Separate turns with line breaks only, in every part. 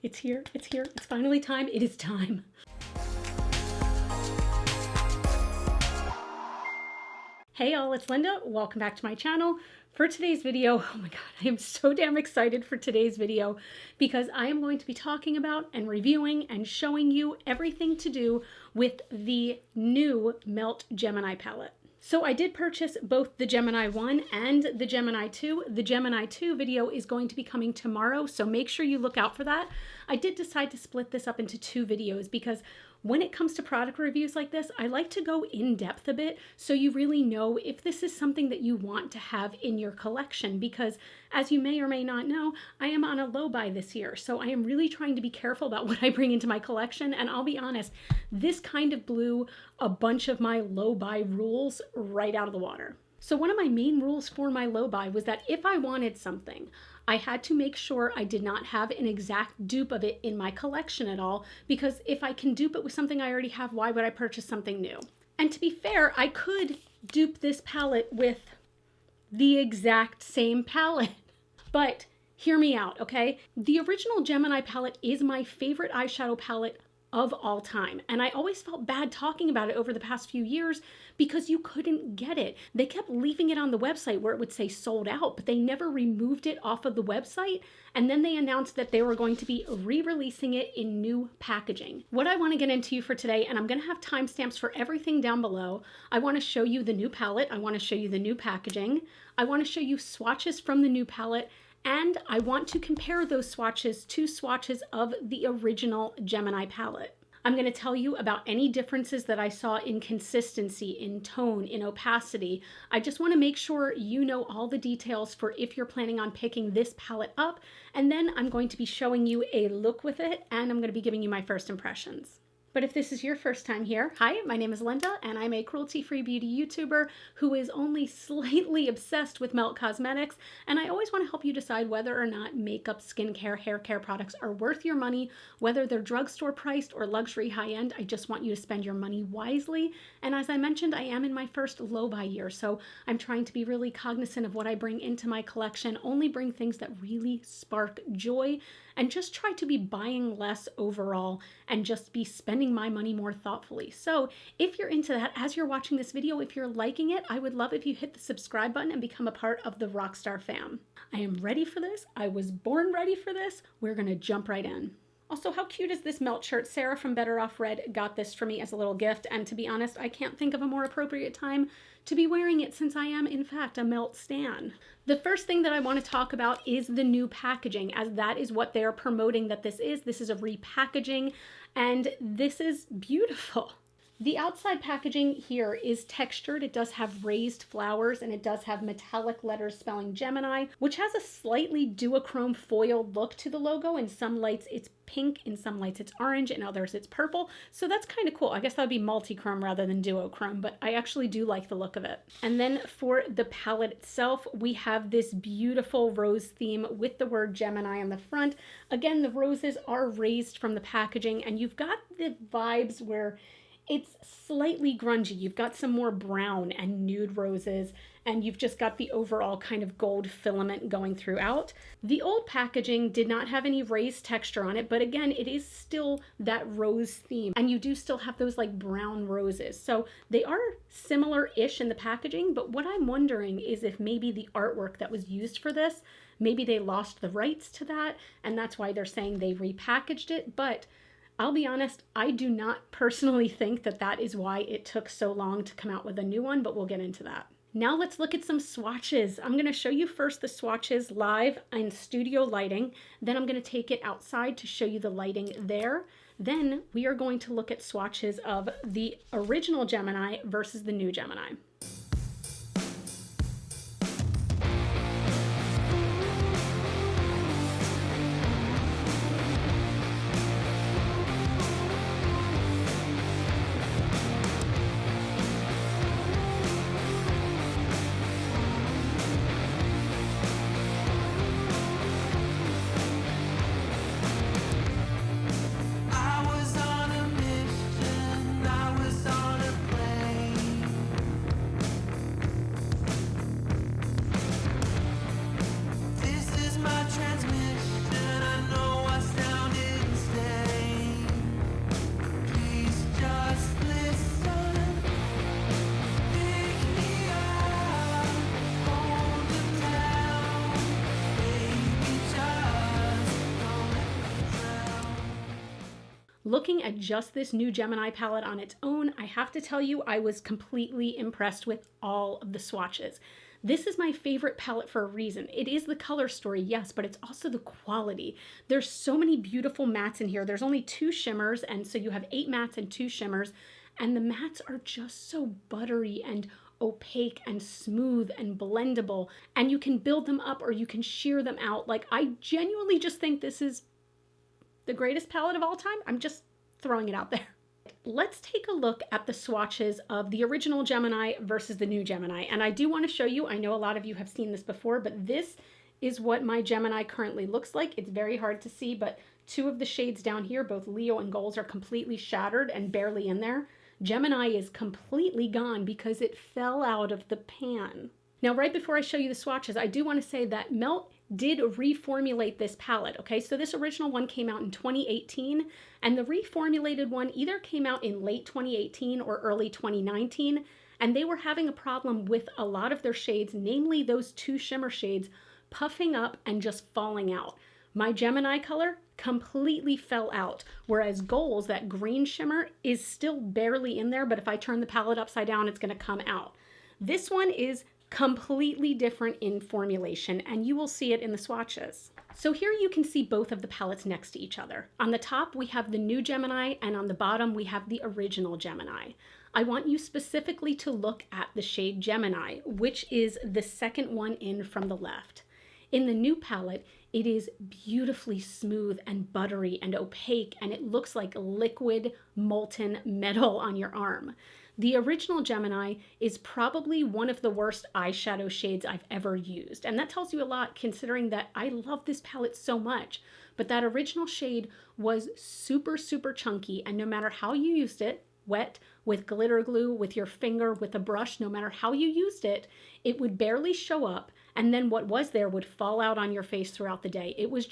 It's here, it's here, it's finally time, it is time. Hey y'all, it's Linda. Welcome back to my channel. For today's video, oh my god, I am so damn excited for today's video because I am going to be talking about and reviewing and showing you everything to do with the new Melt Gemini palette. So I did purchase both the Gemini 1 and the Gemini 2. The Gemini 2 video is going to be coming tomorrow, so make sure you look out for that. I did decide to split this up into two videos because when it comes to product reviews like this, I like to go in depth a bit so you really know if this is something that you want to have in your collection, because as you may or may not know, I am on a low buy this year. So I am really trying to be careful about what I bring into my collection. And I'll be honest, this kind of blew a bunch of my low buy rules right out of the water. So one of my main rules for my low buy was that if I wanted something, I had to make sure I did not have an exact dupe of it in my collection at all, because if I can dupe it with something I already have, why would I purchase something new? And to be fair, I could dupe this palette with the exact same palette, but hear me out, okay? The original Gemini palette is my favorite eyeshadow palette of all time. And I always felt bad talking about it over the past few years because you couldn't get it. They kept leaving it on the website where it would say sold out, but they never removed it off of the website. And then they announced that they were going to be re-releasing it in new packaging. What I want to get into for today, and I'm going to have timestamps for everything down below. I want to show you the new palette. I want to show you the new packaging. I want to show you swatches from the new palette. And I want to compare those swatches to swatches of the original Gemini palette. I'm going to tell you about any differences that I saw in consistency, in tone, in opacity. I just want to make sure you know all the details for if you're planning on picking this palette up. And then I'm going to be showing you a look with it, and I'm going to be giving you my first impressions. But if this is your first time here, hi, my name is Linda, and I'm a cruelty-free beauty YouTuber who is only slightly obsessed with Melt Cosmetics, and I always want to help you decide whether or not makeup, skincare, hair care products are worth your money, whether they're drugstore priced or luxury high-end. I just want you to spend your money wisely, and as I mentioned, I am in my first low-buy year, so I'm trying to be really cognizant of what I bring into my collection, only bring things that really spark joy, and just try to be buying less overall and just be spending my money more thoughtfully. So if you're into that, as you're watching this video, if you're liking it, I would love if you hit the subscribe button and become a part of the Rockstar fam. I am ready for this. I was born ready for this. We're gonna jump right in. Also, how cute is this Melt shirt? Sarah from Better Off Red got this for me as a little gift, and to be honest, I can't think of a more appropriate time to be wearing it since I am, in fact, a Melt stan. The first thing that I want to talk about is the new packaging, as that is what they're promoting that this is. This is a repackaging, and this is beautiful. The outside packaging here is textured. It does have raised flowers, and it does have metallic letters spelling Gemini, which has a slightly duochrome foil look to the logo. In some lights it's pink, in some lights it's orange, in others it's purple. So that's kind of cool. I guess that would be multi-chrome rather than duochrome, but I actually do like the look of it. And then for the palette itself, we have this beautiful rose theme with the word Gemini on the front. Again, the roses are raised from the packaging, and you've got the vibes where it's slightly grungy. You've got some more brown and nude roses, and you've just got the overall kind of gold filament going throughout. The old packaging did not have any raised texture on it, but again, it is still that rose theme, and you do still have those like brown roses. So they are similar-ish in the packaging, but what I'm wondering is if maybe the artwork that was used for this, maybe they lost the rights to that, and that's why they're saying they repackaged it. But I'll be honest, I do not personally think that that is why it took so long to come out with a new one, but we'll get into that. Now let's look at some swatches. I'm going to show you first the swatches live in studio lighting. Then I'm going to take it outside to show you the lighting there. Then we are going to look at swatches of the original Gemini versus the new Gemini. Looking at just this new Gemini palette on its own, I have to tell you, I was completely impressed with all of the swatches. This is my favorite palette for a reason. It is the color story, yes, but it's also the quality. There's so many beautiful mattes in here. There's only 2 shimmers, and so you have 8 mattes and 2 shimmers, and the mattes are just so buttery and opaque and smooth and blendable, and you can build them up or you can sheer them out. Like, I genuinely just think this is the greatest palette of all time. I'm just throwing it out there. Let's take a look at the swatches of the original Gemini versus the new Gemini. And I do want to show you, I know a lot of you have seen this before, but this is what my Gemini currently looks like. It's very hard to see, but 2 of the shades down here, both Leo and Goals, are completely shattered and barely in there. Gemini is completely gone because it fell out of the pan. Now, right before I show you the swatches, I do want to say that Melt did reformulate this palette, okay? So this original one came out in 2018, and the reformulated one either came out in late 2018 or early 2019, and they were having a problem with a lot of their shades, namely those 2 shimmer shades, puffing up and just falling out. My Gemini color completely fell out, whereas Goals, that green shimmer, is still barely in there, but if I turn the palette upside down, it's gonna come out. This one is completely different in formulation, and you will see it in the swatches. So here you can see both of the palettes next to each other. On the top, we have the new Gemini, and on the bottom, we have the original Gemini. I want you specifically to look at the shade Gemini, which is the second one in from the left. In the new palette, it is beautifully smooth and buttery and opaque, and it looks like liquid molten metal on your arm. The original Gemini is probably one of the worst eyeshadow shades I've ever used. And that tells you a lot considering that I love this palette so much. But that original shade was super, super chunky. And no matter how you used it, wet, with glitter glue, with your finger, with a brush, no matter how you used it, it would barely show up. And then what was there would fall out on your face throughout the day. It was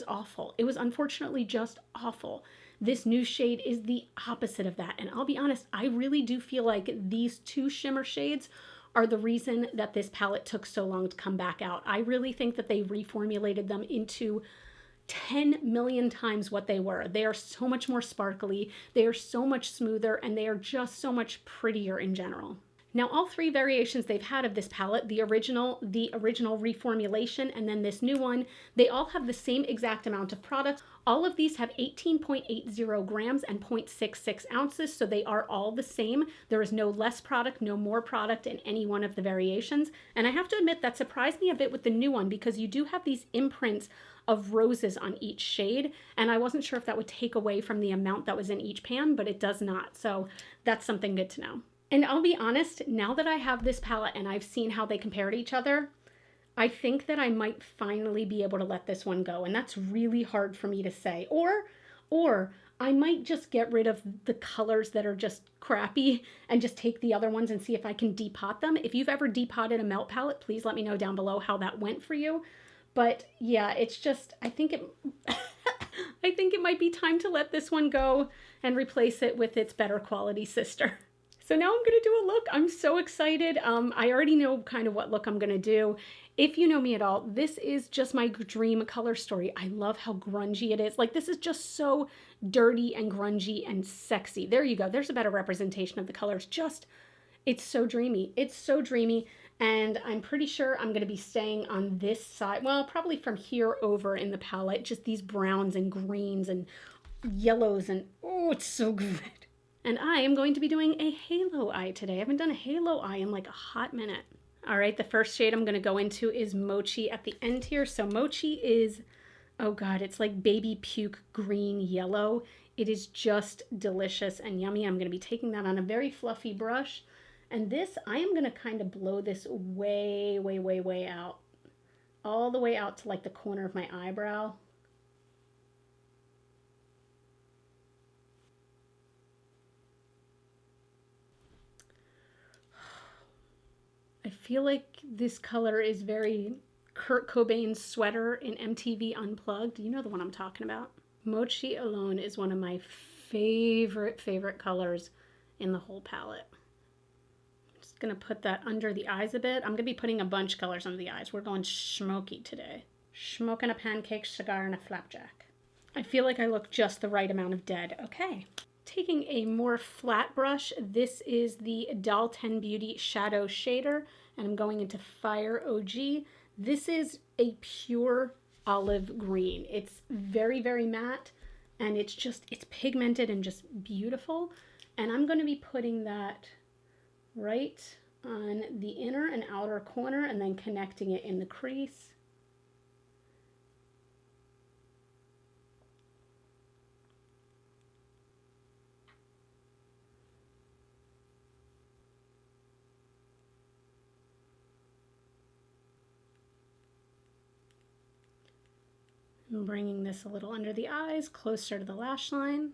awful. It was unfortunately just awful. This new shade is the opposite of that. And I'll be honest, I really do feel like these 2 shimmer shades are the reason that this palette took so long to come back out. I really think that they reformulated them into 10 million times what they were. They are so much more sparkly, they are so much smoother, and they are just so much prettier in general. Now, all 3 variations they've had of this palette, the original reformulation, and then this new one, they all have the same exact amount of product. All of these have 18.80 grams and 0.66 ounces, so they are all the same. There is no less product, no more product in any one of the variations. And I have to admit that surprised me a bit with the new one because you do have these imprints of roses on each shade, and I wasn't sure if that would take away from the amount that was in each pan, but it does not. So that's something good to know. And I'll be honest, now that I have this palette and I've seen how they compare to each other, I think that I might finally be able to let this one go. And that's really hard for me to say. Or I might just get rid of the colors that are just crappy and just take the other ones and see if I can depot them. If you've ever depotted a Melt palette, please let me know down below how that went for you. But yeah, it's just, I think it might be time to let this one go and replace it with its better quality sister. So now I'm going to do a look. I'm so excited. I already know kind of what look I'm going to do. If you know me at all, this is just my dream color story. I love how grungy it is. Like, this is just so dirty and grungy and sexy. There you go. There's a better representation of the colors. It's so dreamy. It's so dreamy. And I'm pretty sure I'm going to be staying on this side. Well, probably from here over in the palette. Just these browns and greens and yellows. And oh, it's so good. And I am going to be doing a halo eye today. I haven't done a halo eye in like a hot minute. All right, the first shade I'm going to go into is Mochi at the end here. So Mochi is, oh God, it's like baby puke green yellow. It is just delicious and yummy. I'm going to be taking that on a very fluffy brush. And this, I am going to kind of blow this way, way, way, way out. All the way out to like the corner of my eyebrow. I feel like this color is very Kurt Cobain's Sweater in MTV Unplugged. You know the one I'm talking about. Mochi alone is one of my favorite colors in the whole palette. I'm just going to put that under the eyes a bit. I'm going to be putting a bunch of colors under the eyes. We're going smoky today. Smoking a pancake, cigar, and a flapjack. I feel like I look just the right amount of dead. Okay. Taking a more flat brush, this is the Doll 10 Beauty Shadow Shader, and I'm going into Fire OG. This is a pure olive green. It's very, very matte, and it's pigmented and just beautiful. And I'm going to be putting that right on the inner and outer corner and then connecting it in the crease. I'm bringing this a little under the eyes, closer to the lash line.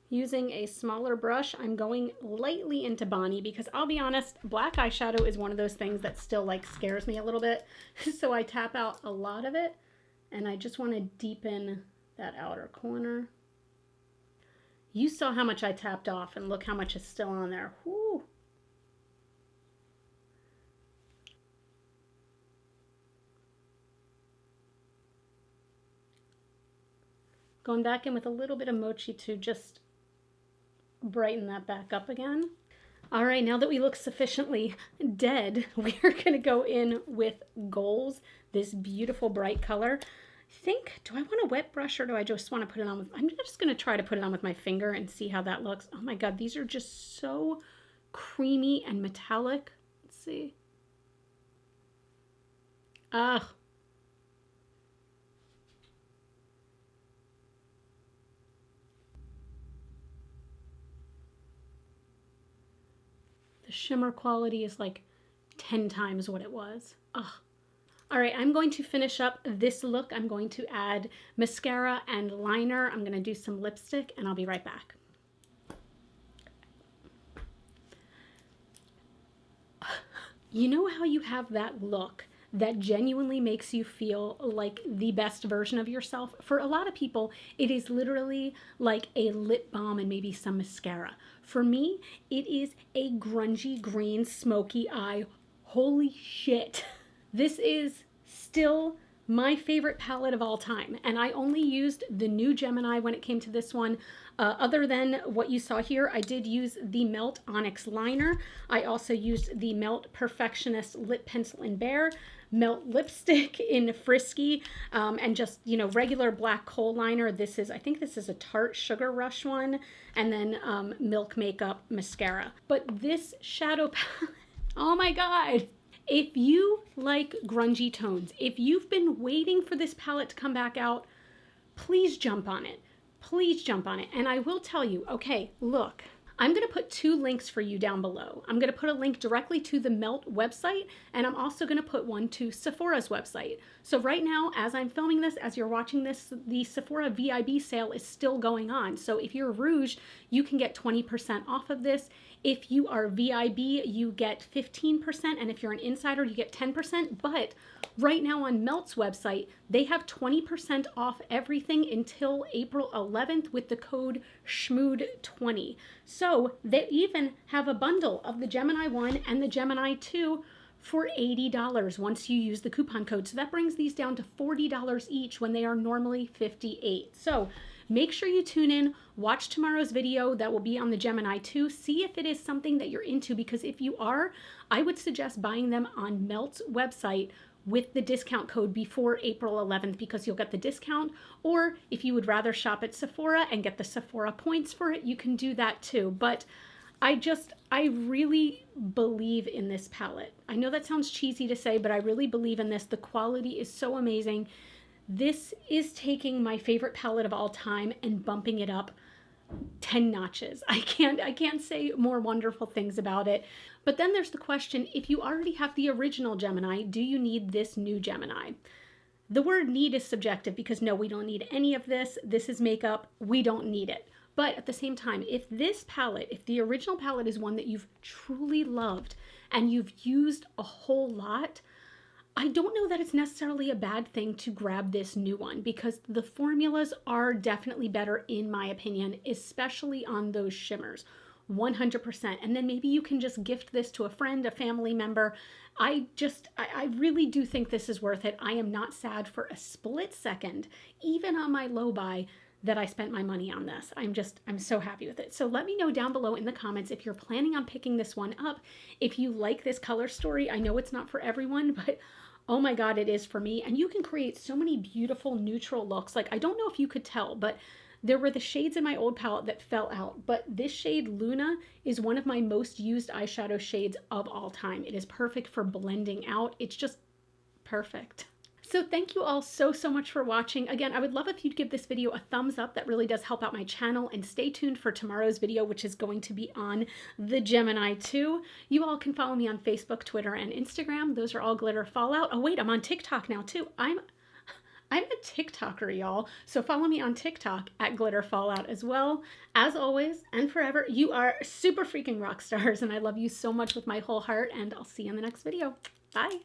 Using a smaller brush, I'm going lightly into Bonnie because I'll be honest, black eyeshadow is one of those things that still like scares me a little bit. So I tap out a lot of it and I just want to deepen that outer corner. You saw how much I tapped off and look how much is still on there. Whew. Going back in with a little bit of Mochi to just brighten that back up again. All right, now that we look sufficiently dead, we're going to go in with Goals, this beautiful bright color. Do I want a wet brush or do I just want to put it on with, I'm just going to try to put it on with my finger and see how that looks. Oh my God, these are just so creamy and metallic. Let's see. Ah. Shimmer quality is like 10 times what it was. Ugh. All right, I'm going to finish up this look. I'm going to add mascara and liner. I'm going to do some lipstick and I'll be right back. You know how you have that look that genuinely makes you feel like the best version of yourself? For a lot of people, it is literally like a lip balm and maybe some mascara. For me, it is a grungy green smoky eye. Holy shit. This is still my favorite palette of all time, and I only used the new Gemini when it came to this one. Other than what you saw here, I did use the Melt Onyx liner. I also used the Melt Perfectionist lip pencil in Bare, Melt lipstick in Frisky, and just, you know, regular black coal liner. I think this is a Tarte Sugar Rush one, and then Milk Makeup mascara. But this shadow palette, oh my God. If you like grungy tones, if you've been waiting for this palette to come back out, please jump on it. Please jump on it. And I will tell you, okay, look, I'm going to put 2 links for you down below. I'm going to put a link directly to the Melt website, and I'm also going to put one to Sephora's website. So right now, as I'm filming this, as you're watching this, the Sephora VIB sale is still going on. So if you're Rouge, you can get 20% off of this. If you are VIB, you get 15%, and if you're an insider, you get 10%. But right now on Melt's website, they have 20% off everything until April 11th with the code SCHMOOD20. So they even have a bundle of the Gemini 1 and the Gemini 2 for $80 once you use the coupon code. So that brings these down to $40 each when they are normally $58. So make sure you tune in, watch tomorrow's video that will be on the Gemini 2, see if it is something that you're into, because if you are, I would suggest buying them on Melt's website with the discount code before April 11th because you'll get the discount. Or if you would rather shop at Sephora and get the Sephora points for it, you can do that too. But I really believe in this palette. I know that sounds cheesy to say, but I really believe in this. The quality is so amazing. This is taking my favorite palette of all time and bumping it up 10 notches. I can't say more wonderful things about it. But then there's the question, if you already have the original Gemini, do you need this new Gemini? The word need is subjective because no, we don't need any of this. This is makeup. We don't need it. But at the same time, if this palette, if the original palette is one that you've truly loved and you've used a whole lot, I don't know that it's necessarily a bad thing to grab this new one because the formulas are definitely better in my opinion, especially on those shimmers. 100%. And then maybe you can just gift this to a friend, a family member. I really do think this is worth it. I am not sad for a split second, even on my low buy, that I spent my money on this. I'm so happy with it. So let me know down below in the comments if you're planning on picking this one up, if you like this color story. I know it's not for everyone, but oh my God, it is for me. And you can create so many beautiful neutral looks. Like, I don't know if you could tell, but there were the shades in my old palette that fell out, but this shade Luna is one of my most used eyeshadow shades of all time. It is perfect for blending out. It's just perfect. So thank you all so much for watching. Again, I would love if you'd give this video a thumbs up. That really does help out my channel. And stay tuned for tomorrow's video, which is going to be on the Gemini 2. You all can follow me on Facebook, Twitter, and Instagram. Those are all GlitterFallout. Oh wait, I'm on TikTok now too. I'm a TikToker, y'all. So follow me on TikTok at GlitterFallout as well. As always and forever, you are super freaking rock stars, and I love you so much with my whole heart, and I'll see you in the next video. Bye.